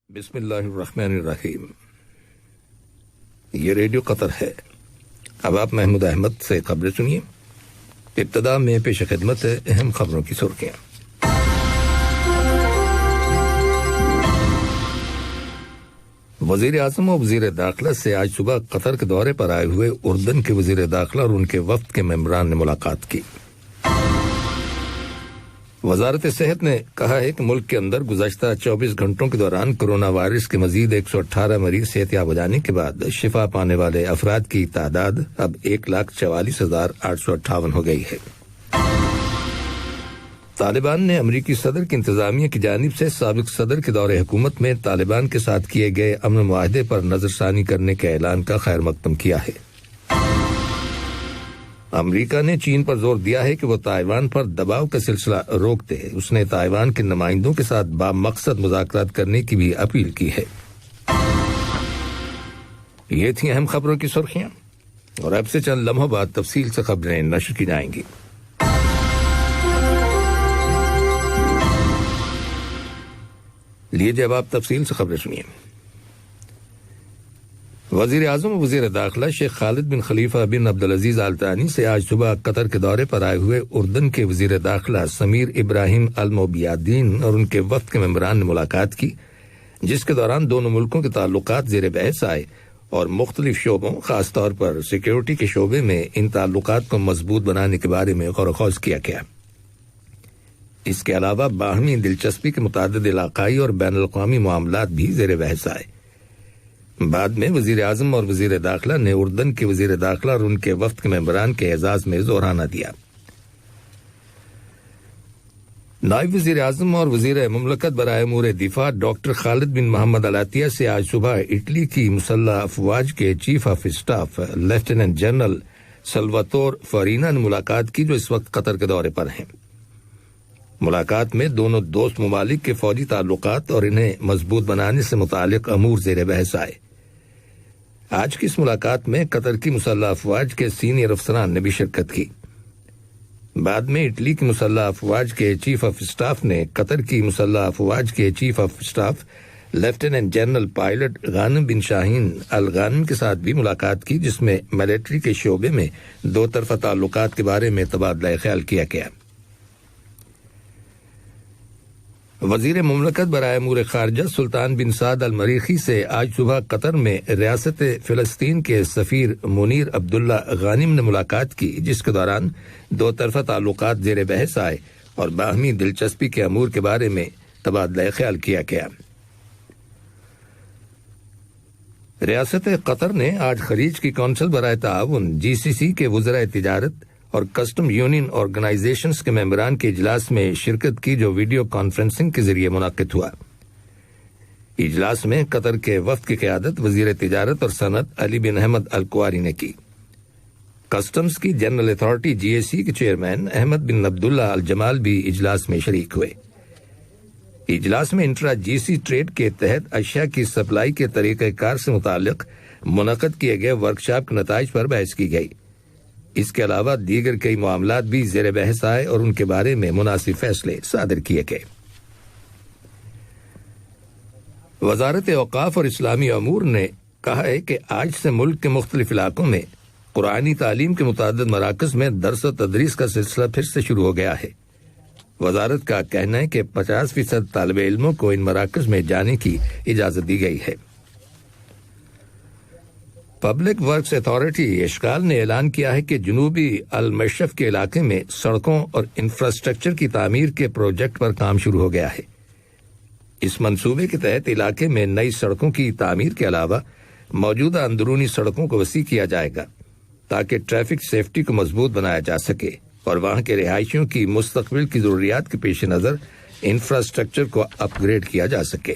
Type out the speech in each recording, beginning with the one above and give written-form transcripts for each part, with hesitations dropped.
بسم اللہ الرحمن الرحیم۔ یہ ریڈیو قطر ہے۔ اب آپ محمود احمد سے خبریں سنیے۔ ابتدا میں پیش خدمت ہے اہم خبروں کی سرخیاں۔ وزیر اعظم اور وزیر داخلہ سے آج صبح قطر کے دورے پر آئے ہوئے اردن کے وزیر داخلہ اور ان کے وفد کے ممبران نے ملاقات کی۔ وزارت صحت نے کہا ہے کہ ملک کے اندر گزشتہ 24 گھنٹوں کے دوران کرونا وائرس کے مزید 118 مریض صحتیاب ہو جانے کے بعد شفا پانے والے افراد کی تعداد اب 1,44,858 ہو گئی ہے۔ طالبان نے امریکی صدر کی انتظامیہ کی جانب سے سابق صدر کے دور حکومت میں طالبان کے ساتھ کیے گئے امن معاہدے پر نظر ثانی کرنے کے اعلان کا خیر مقدم کیا ہے۔ امریکہ نے چین پر زور دیا ہے کہ وہ تائیوان پر دباؤ کا سلسلہ روک دے۔ اس نے تائیوان کے نمائندوں کے ساتھ بامقصد مذاکرات کرنے کی بھی اپیل کی ہے۔ یہ تھیں اہم خبروں کی سرخیاں، اور اب سے چند لمحوں بعد تفصیل سے خبریں نشر کی جائیں گی۔ لیجیے اب آپ تفصیل سے خبریں سنیے۔ وزیر اعظم و وزیر داخلہ شیخ خالد بن خلیفہ بن عبدالعزیز آل ثانی سے آج صبح قطر کے دورے پر آئے ہوئے اردن کے وزیر داخلہ سمیر ابراہیم الموبیادین اور ان کے وفد کے ممبران نے ملاقات کی، جس کے دوران دونوں ملکوں کے تعلقات زیر بحث آئے اور مختلف شعبوں، خاص طور پر سیکیورٹی کے شعبے میں ان تعلقات کو مضبوط بنانے کے بارے میں غور و خوض کیا گیا۔ اس کے علاوہ باہمی دلچسپی کے متعدد علاقائی اور بین الاقوامی معاملات بھی زیر بحث آئے۔ بعد میں وزیر اعظم اور وزیر داخلہ نے اردن کے وزیر داخلہ اور ان کے وفد کے ممبران کے اعزاز میں زورانہ دیا۔ نائب وزیر اعظم اور وزیر مملکت برائے امور دفاع ڈاکٹر خالد بن محمد العطیہ سے آج صبح اٹلی کی مسلح افواج کے chief of staff lieutenant general Salvatore Farina نے ملاقات کی، جو اس وقت قطر کے دورے پر ہیں۔ ملاقات میں دونوں دوست ممالک کے فوجی تعلقات اور انہیں مضبوط بنانے سے متعلق امور زیر بحث آئے۔ آج کی اس ملاقات میں قطر کی مسلح افواج کے سینئر افسران نے بھی شرکت کی۔ بعد میں اٹلی کی مسلح افواج کے چیف آف اسٹاف نے قطر کی مسلح افواج کے chief of staff lieutenant general pilot Ghanem bin Shaheen Al Ghanem کے ساتھ بھی ملاقات کی، جس میں ملٹری کے شعبے میں دو طرفہ تعلقات کے بارے میں تبادلہ خیال کیا گیا۔ وزیر مملکت برائے امور خارجہ سلطان بن سعد المریخی سے آج صبح قطر میں ریاست فلسطین کے سفیر منیر عبداللہ غانم نے ملاقات کی، جس کے دوران دو طرفہ تعلقات زیر بحث آئے اور باہمی دلچسپی کے امور کے بارے میں تبادلہ خیال کیا گیا۔ ریاست قطر نے آج خلیج کی کونسل برائے تعاون GCC کے وزرائے تجارت اور کسٹم یونین آرگنائزیشنز کے ممبران کے اجلاس میں شرکت کی، جو ویڈیو کانفرنسنگ کے ذریعے منعقد ہوا۔ اجلاس میں قطر کے وفد کی قیادت وزیر تجارت اور صنعت علی بن احمد الکواری نے کی۔ کسٹمز کی جنرل اتھارٹی GAC کے چیئرمین احمد بن عبداللہ الجمال بھی اجلاس میں شریک ہوئے۔ اجلاس میں انٹرا GC ٹریڈ کے تحت اشیاء کی سپلائی کے طریقہ کار سے متعلق منعقد کیے گئے ورکشاپ کے نتائج پر بحث کی گئی۔ اس کے علاوہ دیگر کئی معاملات بھی زیر بحث آئے اور ان کے بارے میں مناسب فیصلے صادر کیے گئے۔ وزارت اوقاف اور اسلامی امور نے کہا ہے کہ آج سے ملک کے مختلف علاقوں میں قرآنی تعلیم کے متعدد مراکز میں درس و تدریس کا سلسلہ پھر سے شروع ہو گیا ہے۔ وزارت کا کہنا ہے کہ 50% طالب علموں کو ان مراکز میں جانے کی اجازت دی گئی ہے۔ پبلک ورکس اتھارٹی اشغال نے اعلان کیا ہے کہ جنوبی المشرف کے علاقے میں سڑکوں اور انفراسٹرکچر کی تعمیر کے پروجیکٹ پر کام شروع ہو گیا ہے۔ اس منصوبے کے تحت علاقے میں نئی سڑکوں کی تعمیر کے علاوہ موجودہ اندرونی سڑکوں کو وسیع کیا جائے گا، تاکہ ٹریفک سیفٹی کو مضبوط بنایا جا سکے اور وہاں کے رہائشیوں کی مستقبل کی ضروریات کے پیش نظر انفراسٹرکچر کو اپ گریڈ کیا جا سکے۔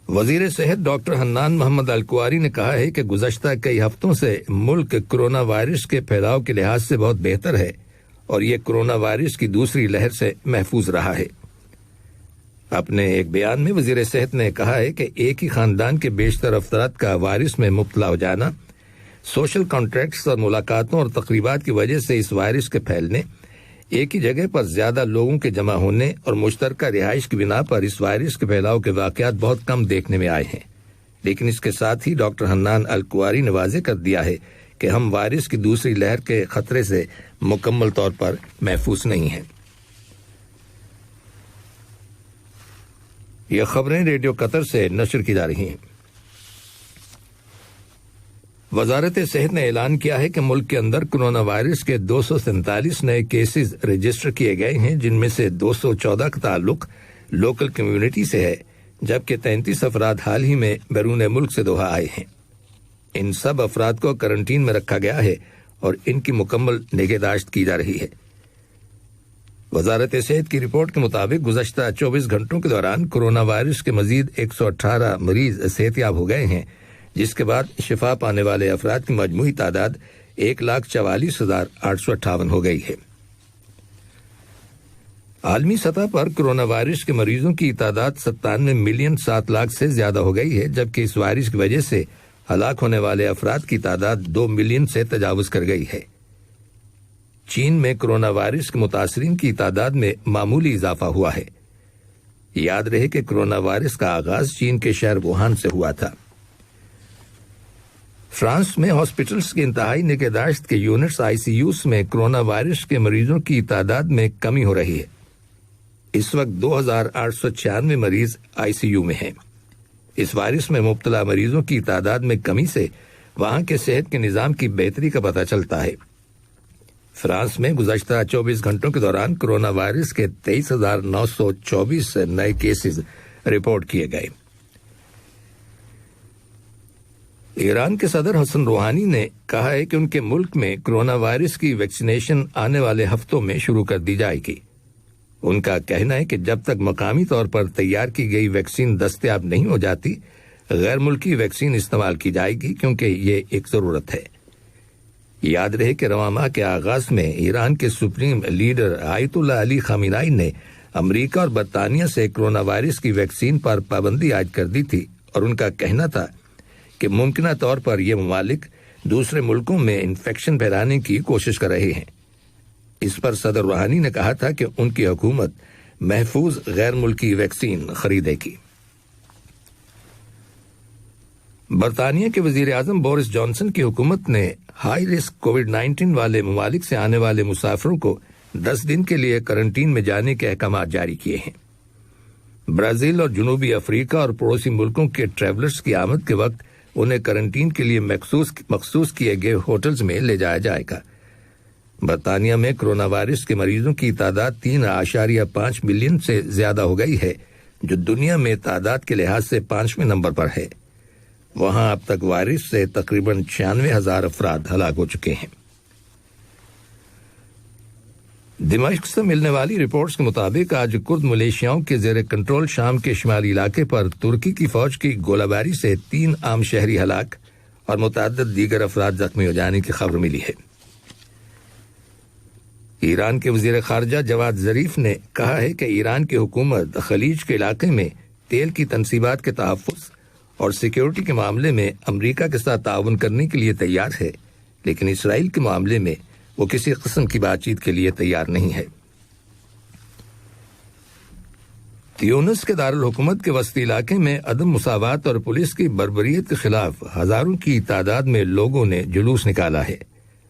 وزیر صحت ڈاکٹر حنان محمد الکواری نے کہا ہے کہ گزشتہ کئی ہفتوں سے ملک کرونا وائرس کے پھیلاؤ کے لحاظ سے بہت بہتر ہے اور یہ کرونا وائرس کی دوسری لہر سے محفوظ رہا ہے۔ اپنے ایک بیان میں وزیر صحت نے کہا ہے کہ ایک ہی خاندان کے بیشتر افراد کا وائرس میں مبتلا ہو جانا، سوشل کانٹیکٹس اور ملاقاتوں اور تقریبات کی وجہ سے اس وائرس کے پھیلنے، ایک ہی جگہ پر زیادہ لوگوں کے جمع ہونے اور مشترکہ رہائش کی بنا پر اس وائرس کے پھیلاؤ کے واقعات بہت کم دیکھنے میں آئے ہیں، لیکن اس کے ساتھ ہی ڈاکٹر حنان الکواری نے واضح کر دیا ہے کہ ہم وائرس کی دوسری لہر کے خطرے سے مکمل طور پر محفوظ نہیں ہیں۔ یہ خبریں ریڈیو قطر سے نشر کی جا رہی ہیں۔ وزارت صحت نے اعلان کیا ہے کہ ملک کے اندر کورونا وائرس کے 247 نئے کیسز رجسٹر کیے گئے ہیں، جن میں سے 214 کا تعلق لوکل کمیونٹی سے ہے، جبکہ 33 افراد حال ہی میں بیرون ملک سے دوحہ آئے ہیں۔ ان سب افراد کو کرنٹین میں رکھا گیا ہے اور ان کی مکمل نگہداشت کی جا رہی ہے۔ وزارت صحت کی رپورٹ کے مطابق گزشتہ 24 گھنٹوں کے دوران کورونا وائرس کے مزید 118 مریض صحتیاب ہو گئے ہیں، جس کے بعد شفا پانے والے افراد کی مجموعی تعداد 1,44,858 ہو گئی ہے۔ عالمی سطح پر کورونا وائرس کے مریضوں کی تعداد 97 ملین 7 لاکھ سے زیادہ ہو گئی ہے، جبکہ اس وائرس کی وجہ سے ہلاک ہونے والے افراد کی تعداد 2 ملین سے تجاوز کر گئی ہے۔ چین میں کورونا وائرس کے متاثرین کی تعداد میں معمولی اضافہ ہوا ہے۔ یاد رہے کہ کورونا وائرس کا آغاز چین کے شہر ووہان سے ہوا تھا۔ فرانس میں ہاسپٹلز کی انتہائی نگہداشت کے یونٹس ICUs میں کورونا وائرس کے مریضوں کی تعداد میں کمی ہو رہی ہے۔ اس وقت 2,896 مریض ICU میں ہیں۔ اس وائرس میں مبتلا مریضوں کی تعداد میں کمی سے وہاں کے صحت کے نظام کی بہتری کا پتہ چلتا ہے۔ فرانس میں گزشتہ 24 گھنٹوں کے دوران کورونا وائرس کے 23,924 نئے کیسز رپورٹ کیے گئے۔ ایران کے صدر حسن روحانی نے کہا ہے کہ ان کے ملک میں کورونا وائرس کی ویکسینیشن آنے والے ہفتوں میں شروع کر دی جائے گی۔ ان کا کہنا ہے کہ جب تک مقامی طور پر تیار کی گئی ویکسین دستیاب نہیں ہو جاتی، غیر ملکی ویکسین استعمال کی جائے گی، کیونکہ یہ ایک ضرورت ہے۔ یاد رہے کہ رواں ماہ کے آغاز میں ایران کے سپریم لیڈر آیت اللہ علی خامنائی نے امریکہ اور برطانیہ سے کورونا وائرس کی ویکسین پر پابندی عائد کر دی تھی، اور ان کا کہنا تھا کہ ممکنہ طور پر یہ ممالک دوسرے ملکوں میں انفیکشن پھیلانے کی کوشش کر رہے ہیں۔ اس پر صدر روحانی نے کہا تھا کہ ان کی حکومت محفوظ غیر ملکی ویکسین خریدے گی۔ برطانیہ کے وزیر اعظم بورس جانسن کی حکومت نے ہائی رسک کووڈ-19 والے ممالک سے آنے والے مسافروں کو 10 دن کے لیے کرنٹین میں جانے کے احکامات جاری کیے ہیں۔ برازیل اور جنوبی افریقہ اور پڑوسی ملکوں کے ٹریولرز کی آمد کے وقت انہیں کرنٹین کے لیے مخصوص کیے گئے ہوٹلز میں لے جایا جائے گا۔ برطانیہ میں کورونا وائرس کے مریضوں کی تعداد 3.5 ملین سے زیادہ ہو گئی ہے، جو دنیا میں تعداد کے لحاظ سے 5ویں نمبر پر ہے۔ وہاں اب تک وائرس سے تقریباً 96,000 افراد ہلاک ہو چکے ہیں۔ دمشق سے ملنے والی رپورٹس کے مطابق آج کرد ملیشیاؤں کے زیر کنٹرول شام کے شمالی علاقے پر ترکی کی فوج کی گولہ باری سے 3 عام شہری ہلاک اور متعدد دیگر افراد زخمی ہو جانے کی خبر ملی ہے۔ ایران کے وزیر خارجہ جواد ظریف نے کہا ہے کہ ایران کی حکومت خلیج کے علاقے میں تیل کی تنصیبات کے تحفظ اور سیکیورٹی کے معاملے میں امریکہ کے ساتھ تعاون کرنے کے لیے تیار ہے، لیکن اسرائیل کے معاملے میں وہ کسی قسم کی بات چیت کے لیے تیار نہیں ہے۔ تیونس کے دارالحکومت کے وسطی علاقے میں عدم مساوات اور پولیس کی بربریت کے خلاف ہزاروں کی تعداد میں لوگوں نے جلوس نکالا ہے،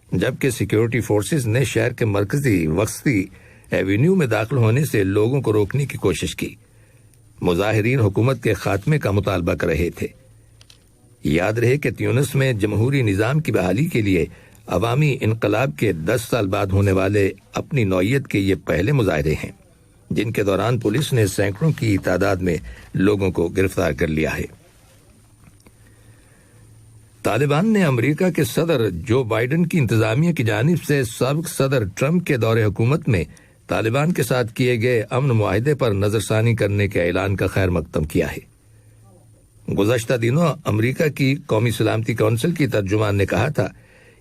جبکہ سیکیورٹی فورسز نے شہر کے مرکزی وسطی ایوینیو میں داخل ہونے سے لوگوں کو روکنے کی کوشش کی۔ مظاہرین حکومت کے خاتمے کا مطالبہ کر رہے تھے۔ یاد رہے کہ تیونس میں جمہوری نظام کی بحالی کے لیے عوامی انقلاب کے 10 سال بعد ہونے والے اپنی نوعیت کے یہ پہلے مظاہرے ہیں، جن کے دوران پولیس نے سینکڑوں کی تعداد میں لوگوں کو گرفتار کر لیا ہے۔ طالبان نے امریکہ کے صدر جو بائیڈن کی انتظامیہ کی جانب سے سابق صدر ٹرمپ کے دور حکومت میں طالبان کے ساتھ کیے گئے امن معاہدے پر نظر ثانی کرنے کے اعلان کا خیر مقدم کیا ہے۔ گزشتہ دنوں امریکہ کی قومی سلامتی کونسل کی ترجمان نے کہا تھا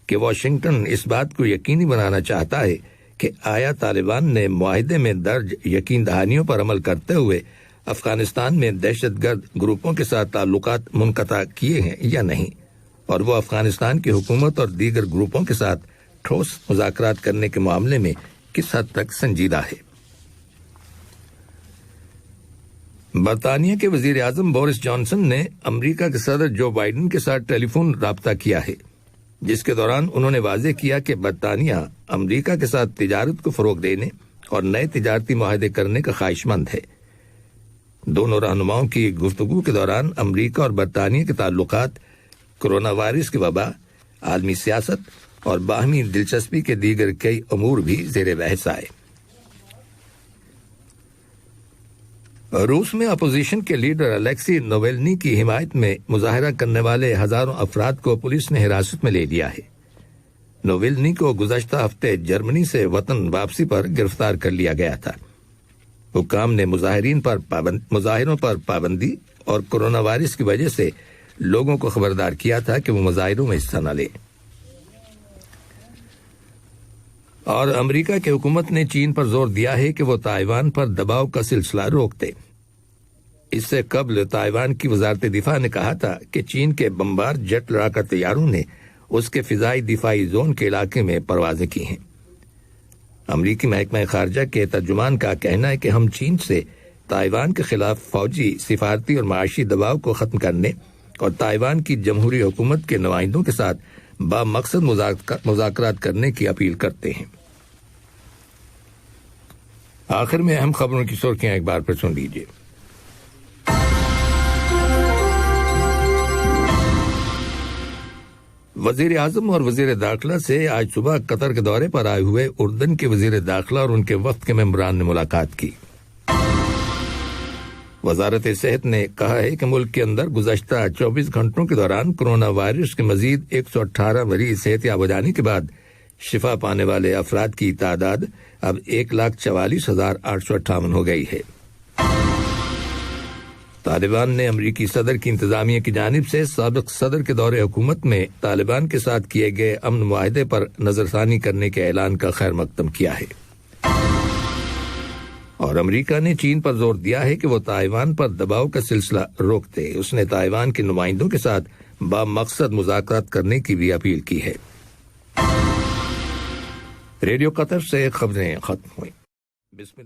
کہ واشنگٹن اس بات کو یقینی بنانا چاہتا ہے کہ آیا طالبان نے معاہدے میں درج یقین دہانیوں پر عمل کرتے ہوئے افغانستان میں دہشت گرد گروپوں کے ساتھ تعلقات منقطع کیے ہیں یا نہیں، اور وہ افغانستان کی حکومت اور دیگر گروپوں کے ساتھ ٹھوس مذاکرات کرنے کے معاملے میں کس حد تک سنجیدہ ہے۔ برطانیہ کے وزیر اعظم بورس جانسن نے امریکہ کے صدر جو بائیڈن کے ساتھ ٹیلی فون رابطہ کیا ہے، جس کے دوران انہوں نے واضح کیا کہ برطانیہ امریکہ کے ساتھ تجارت کو فروغ دینے اور نئے تجارتی معاہدے کرنے کا خواہش مند ہے۔ دونوں رہنماؤں کی گفتگو کے دوران امریکہ اور برطانیہ کے تعلقات کورونا وائرس کی وبا، عالمی سیاست اور باہمی دلچسپی کے دیگر کئی امور بھی زیر بحث آئے۔ روس میں اپوزیشن کے لیڈر الیکسی نوویلنی کی حمایت میں مظاہرہ کرنے والے ہزاروں افراد کو پولیس نے حراست میں لے لیا ہے۔ نوویلنی کو گزشتہ ہفتے جرمنی سے وطن واپسی پر گرفتار کر لیا گیا تھا۔ حکام نے مظاہروں پر پابندی اور کورونا وائرس کی وجہ سے لوگوں کو خبردار کیا تھا کہ وہ مظاہروں میں حصہ نہ لیں۔ اور امریکہ کی حکومت نے چین پر زور دیا ہے کہ وہ تائیوان پر دباؤ کا سلسلہ روک دے۔ اس سے قبل تائیوان کی وزارت دفاع نے کہا تھا کہ چین کے بمبار جیٹ لڑاکا طیاروں نے اس کے فضائی دفاعی زون کے علاقے میں پروازیں کی ہیں۔ امریکی محکمہ خارجہ کے ترجمان کا کہنا ہے کہ ہم چین سے تائیوان کے خلاف فوجی، سفارتی اور معاشی دباؤ کو ختم کرنے اور تائیوان کی جمہوری حکومت کے نمائندوں کے ساتھ بامقصد مذاکرات کرنے کی اپیل کرتے ہیں۔ آخر میں اہم خبروں کی سرخیاں ایک بار پھر سن لیجیے۔ وزیر اعظم اور وزیر داخلہ سے آج صبح قطر کے دورے پر آئے ہوئے اردن کے وزیر داخلہ اور ان کے وفد کے ممبران نے ملاقات کی۔ وزارت صحت نے کہا ہے کہ ملک کے اندر گزشتہ 24 گھنٹوں کے دوران کورونا وائرس کے مزید 118 مریض صحتیاب ہو جانے کے بعد شفا پانے والے افراد کی تعداد اب 1,44,858 ہو گئی ہے۔ طالبان نے امریکی صدر کی انتظامیہ کی جانب سے سابق صدر کے دور حکومت میں طالبان کے ساتھ کیے گئے امن معاہدے پر نظر ثانی کرنے کے اعلان کا خیر مقدم کیا ہے۔ اور امریکہ نے چین پر زور دیا ہے کہ وہ تائیوان پر دباؤ کا سلسلہ روک دے۔ اس نے تائیوان کے نمائندوں کے ساتھ بامقصد مذاکرات کرنے کی بھی اپیل کی ہے۔ ریڈیو قطر سے خبریں ختم ہوئیں۔ بسم اللہ۔